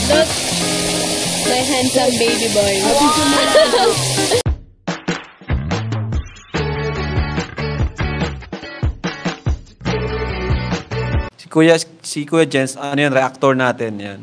Look, my handsome baby boy. Si Kuya Jens, ano yan, reactor natin yan.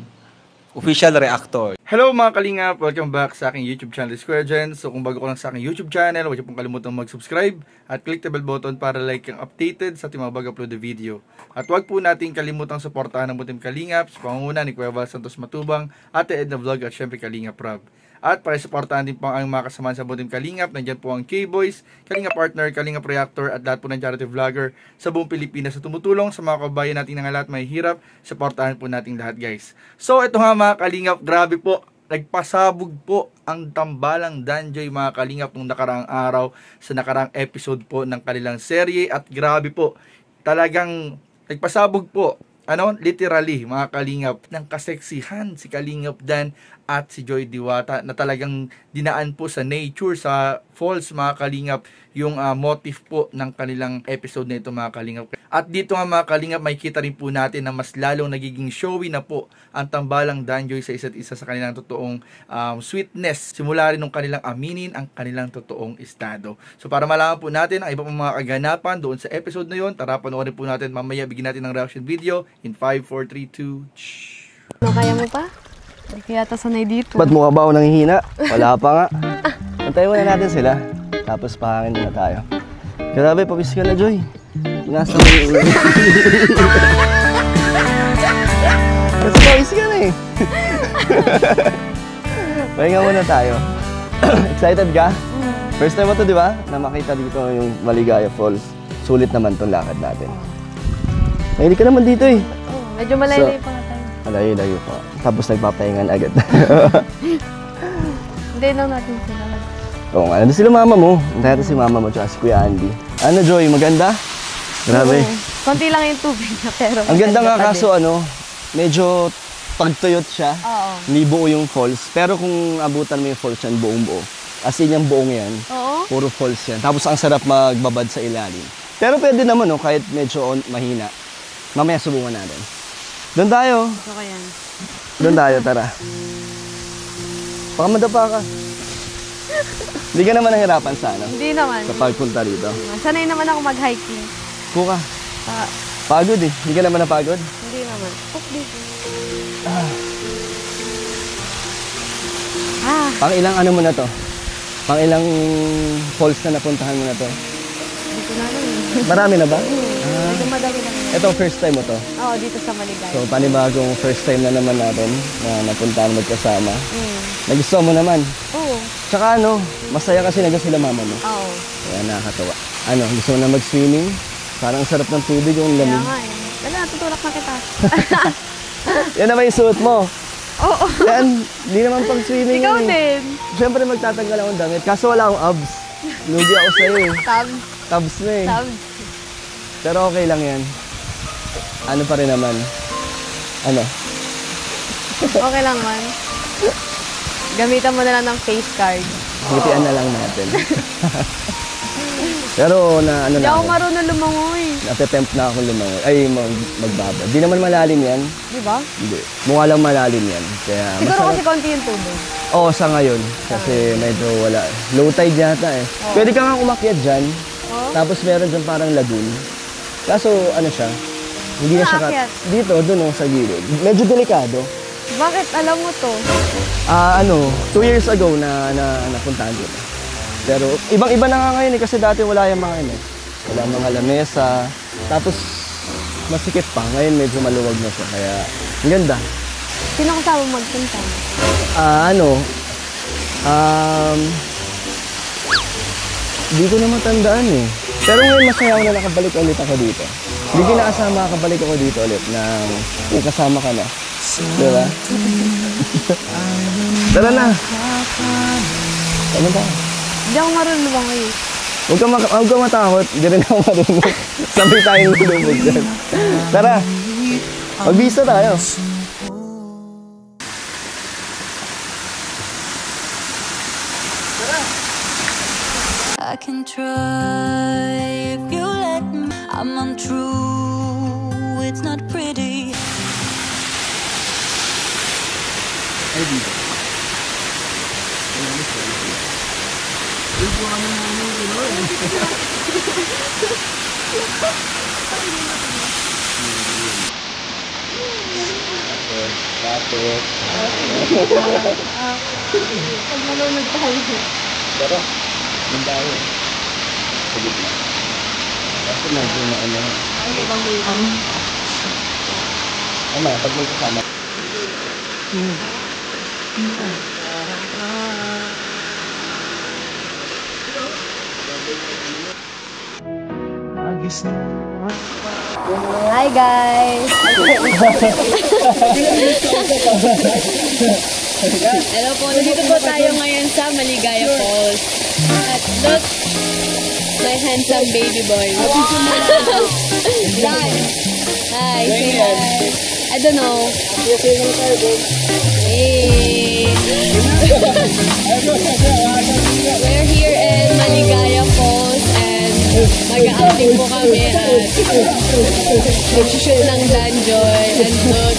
Official reactor. Hello mga kalingap! Welcome back sa aking YouTube channel, Kuya Jens. So kung bago ko lang sa aking YouTube channel, huwag niyo pong kalimutang mag-subscribe at click the bell button para like ang updated sa ating mga bago-upload na video. At huwag po natin kalimutang suportahan ng Butim Kalingap sa pangunguna ni Kuya Val Santos Matubang, Ate Edna Vlog at syempre Kalingap Rob. At para suportahan din po ang mga kasamahan sa Butim Kalingap, nandyan po ang K-Boys, Kalingap Partner, Kalingap Reactor at lahat po ng charity vlogger sa buong Pilipinas sa tumutulong sa mga kabayan natin na lahat may hirap. Suportahan po natin lahat guys. So ito nga mga Kalingap, grabe po. Nagpasabog po ang Tambalang Danjoy mga Kalingap nung nakaraang araw sa nakaraang episode po ng kanilang serye. At grabe po, talagang nagpasabog po. Literally mga Kalingap, ng kaseksihan si Kalingap Dan at si Joy Diwata na talagang dinaan po sa nature, sa falls mga Kalingap, yung motif po ng kanilang episode na ito mga Kalingap. At dito nga mga Kalingap, may kita rin po natin na mas lalong nagiging showy na po ang Tambalang Danjoy sa isa't isa sa kanilang totoong sweetness. Simula rin nung kanilang aminin ang kanilang totoong estado. So para malaman po natin ang iba pang mga kaganapan doon sa episode na yon, tara panoorin po natin mamaya, bigyan natin ng reaction video in 5, 4, 3, 2... Kaya mo pa? Hindi ko yata sanay dito. Ba't mukha ba ako nanghihina? Wala pa nga. Antayin muna natin sila. Tapos pahangin muna tayo. Grabe, pawis ka na, Joy. Nasa mo yung... Kasi pawis ka na eh. Pahinga muna tayo. Excited ka? First time mo to, di ba? Na makita dito yung Maligaya Falls. Sulit naman tong lakad natin. Mahilig ka naman dito eh. Medyo malayo pa nga tayo. Malayo pa. Tapos nagpapahingan agad. Hindi lang natin sila. Oo nga, nandun sila mama mo. Nandiyan natin si mama mo tsaka si Kuya Andy. Ano Joy, maganda? Grabe. Konti lang yung tubig na pero... Ang ganda nga kaso medyo pagtuyot siya. Oo. Hindi buo yung falls. Pero kung abutan mo yung falls yan, buong buo. As in yung buong yan. Oo. Puro falls yan. Tapos ang sarap magbabad sa ilalim. Pero pwede naman kahit medyo mahina. Mamaya subukan natin. Doon tayo. Gusto ko yan. Doon tayo, tara. Baka madapa ka. Hindi ka naman nahirapan sa Hindi naman. Sa pagpunta rito. Sanay naman ako mag-hiking. Kuka. Pagod eh. Hindi ka naman napagod? Hindi naman. Pang ilang ano mo na to? Pang ilang falls na napuntahan mo na to? Hindi ko na alam. Marami na ba? Medyo madami na. Ito first time mo to? Oo, dito sa Maligaya. So panibagong first time na naman natin na napuntahan magkasama. Nagustuhan mo naman? Oo. Tsaka masaya kasi nandun sila mama mo. Oo. Kaya nakakatawa. Gusto mo na mag-swimming? Parang sarap ng tubig yung lamig. Kaya nga eh. Wala, tutulak na kita. Yan naman yung suot mo. Oo. Yan, hindi naman pag-swimming. Ikaw din. Siyempre magtatanggal akong damit. Kaso wala akong abs. Lugi ako sa'yo eh. Tabs na eh. Tabs. Pero okay lang yan. Ano pa rin naman? Okay lang man. Gamitan mo na lang ng face card. Ngitian na lang natin. Pero Hindi ako marunong lumangoy. Nate-tempt na ako lumangoy. Ay, magbabad. Di naman malalim yan. Di ba? Hindi. Mukha lang malalim yan. Kaya siguro kasi konti yung tubig. Oo, sa ngayon. Kasi medyo wala. Low tide yata eh. Pwede ka nga umakyat dyan. Tapos meron dyan parang lagoon. Kaso siya, hindi na siya dito, doon sa gilid. Medyo delikado. Bakit alam mo to? 2 years ago na napuntahan dito. Pero ibang-iba na nga ngayon kasi dati wala yung mga wala mga lamesa. Tapos masikip pa. Ngayon medyo maluwag na siya. Kaya ang ganda. Sino kasama magpunta? Di ko na matandaan eh. Pero ngayon masaya ako na nakabalik ulit ako dito. Hindi ko nakasama nakabalik ako dito ulit nang kasama ka na. Diba? Tara na. Ano ba? Hindi ako marunong lumangoy. Huwag ka matakot. Hindi rin ako marunong. Sabay tayong lulubog dyan. Tara. Magbisa tayo. I can try if you let me. I'm untrue, it's not pretty. Pag nalunod tayo. Pero, yung tayo. Sige na. Kasi medyo na ano. Ano bang may Ano, pag may kasama. Hi guys! Hello po, nandito po tayo ngayon sa Maligaya Falls. At look, my handsome baby boy. Hi! Hi, say hi. I don't know. Hey! We're here in Maligaya Falls and mag-a-outing po kami at mag-shoot ng Danjoy and look.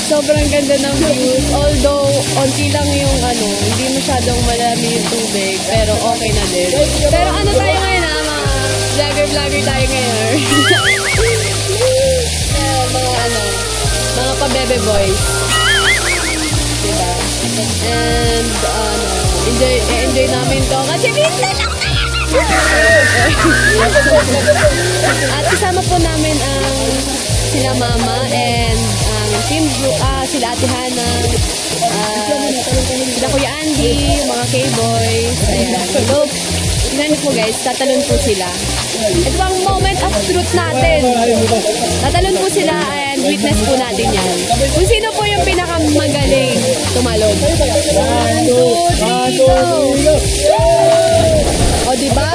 Sobrang ganda ng views. Although, onti lang yung hindi masyadong malami yung tubig. Pero okay na din. Pero ano tayo ngayon mga vlogger tayo ngayon. Mga pa-bebe boys. Diba? And, enjoy namin to. Kasi minsan lang at kasama po namin ang sila mama and team sila Ate Hana, sila Kuya Andy, yung mga K-boys. Ayan. So, tignan niyo po guys, tatalon po sila. Ito ang moment of truth natin. Tatalon po sila and witness po natin yan. Kung sino po yung pinakamagaling tumalon. 1, 2, 3, go! O, diba?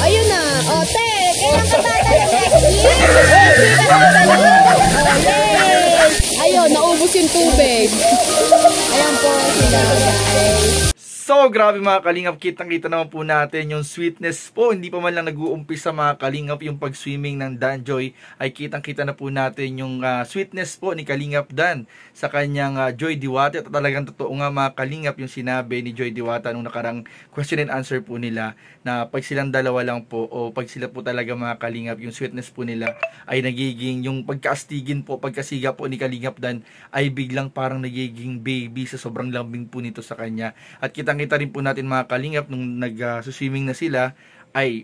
Ayun na. O, te, kailan ka tatalon next year? Hindi ka tatalon? O, yay! Ayun, naubos yung tubig. Ayan po sila, guys. So, grabe mga kalingap, kitang-kita naman po natin yung sweetness po. Hindi pa man lang nag-uumpisa mga kalingap yung pag-swimming ng Danjoy, ay kitang-kita na po natin yung sweetness po ni Kalingap Dan sa kanyang Joy Diwata. At talagang totoo nga mga kalingap yung sinabi ni Joy Diwata nung nakarang question and answer po nila, na pag silang dalawa lang po o pag sila po talaga mga kalingap, yung sweetness po nila ay nagiging, yung pagkaastigin po, pagkasiga po ni Kalingap Dan ay biglang parang nagiging baby sa sobrang lambing po nito sa kanya. At kita rin po natin mga kalingap nung nag-swimming na sila ay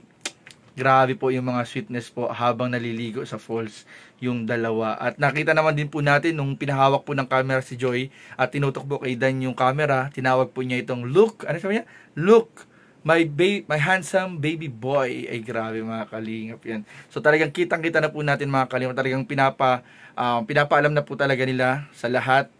grabe po yung mga sweetness po habang naliligo sa falls yung dalawa. At nakita naman din po natin nung pinahawak po ng camera si Joy at tinutok po kay Dan yung camera, tinawag po niya itong look, ano sabi niya? Look, my handsome baby boy. Ay grabe mga kalingap yan. So talagang kitang-kita na po natin mga kalingap, talagang pinapaalam na po talaga nila sa lahat,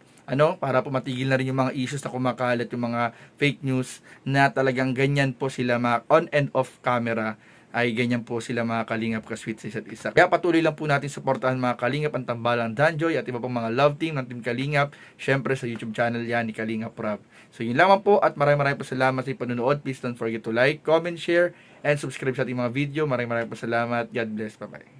para po matigil na rin yung mga issues na kumakalat, yung mga fake news, na talagang ganyan po sila mga on and off camera, ay ganyan po sila mga kalingap ka-sweet sa isa't isa. Kaya patuloy lang po natin suportahan mga kalingap ang tambalang Danjoy at iba pang mga love team ng Team Kalingap, syempre sa YouTube channel yan ni Kalingap Rob. So yun lamang po at maraming po salamat sa panonood. Please don't forget to like, comment, share, and subscribe sa ating mga video. Maraming po salamat. God bless. Bye-bye.